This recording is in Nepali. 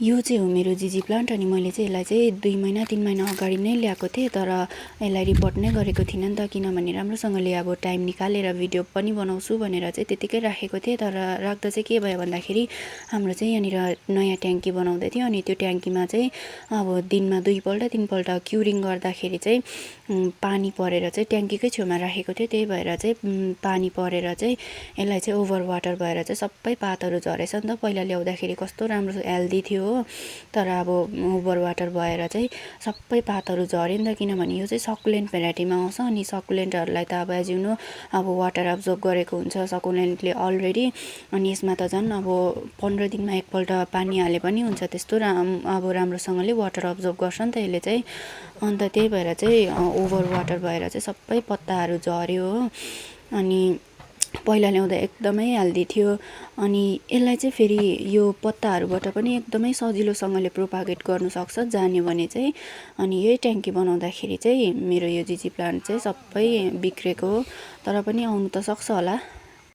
यो चाहिँ हो मेरो जिजी प्लान्ट अनि मैले चाहिँ यसलाई चाहिँ 2 महिना 3 महिना अगाडि नै ल्याएको थिएँ तर यसलाई रिपोर्ट नै गरेको थिइनँ नि त किनभने राम्रोसँगले अब टाइम निकालेर भिडियो पनि बनाउँछु भनेर चाहिँ त्यतिकै राखेको थिएँ तर राख्दा चाहिँ के भयो भन्दाखेरि हाम्रो चाहिँ यहाँनिर नयाँ ट्याङ्की बनाउँदै थियो अनि त्यो ट्याङ्कीमा चाहिँ अब दिनमा 2 पल्ट 3 पल्ट क्युरिङ गर्दाखेरि चाहिँ पानी परेर चाहिँ ट्याङ्कीकै छेउमा राखेको थियो त्यही भएर चाहिँ पानी परेर चाहिँ यसलाई चाहिँ ओभर वाटर भएर चाहिँ सबै पातहरू झरेछ नि त पहिला ल्याउँदाखेरि कस्तो राम्रो हेल्दी थियो हो तर अब ओभर वाटर भएर चाहिँ सबै पातहरू झऱ्यो नि त किनभने यो चाहिँ सकुलेन्ट भेराइटीमा आउँछ अनि सकुलेन्टहरूलाई त अब एज यु नो अब वाटर एब्जर्ब गरेको हुन्छ सकुलेन्टले अलरेडी अनि यसमा त झन् अब 15 दिनमा एकपल्ट पानी हाले पनि हुन्छ त्यस्तो अब राम्रोसँगले वाटर एब्जर्ब गर्छ नि त यसले चाहिँ अन्त त्यही भएर चाहिँ ओभर वाटर भएर चाहिँ सबै पत्ताहरू झऱ्यो हो अनि पहिला ल्याउँदा एकदमै हेल्दी थियो अनि यसलाई चाहिँ फेरि यो पत्ताहरूबाट पनि एकदमै सजिलोसँगले प्रोपागेट गर्नु सक्छ जान्यो भने चाहिँ अनि यही ट्याङ्की बनाउँदाखेरि चाहिँ मेरो यो जिजी प्लान्ट चाहिँ सबै बिग्रेको हो तर पनि आउनु त सक्छ होला।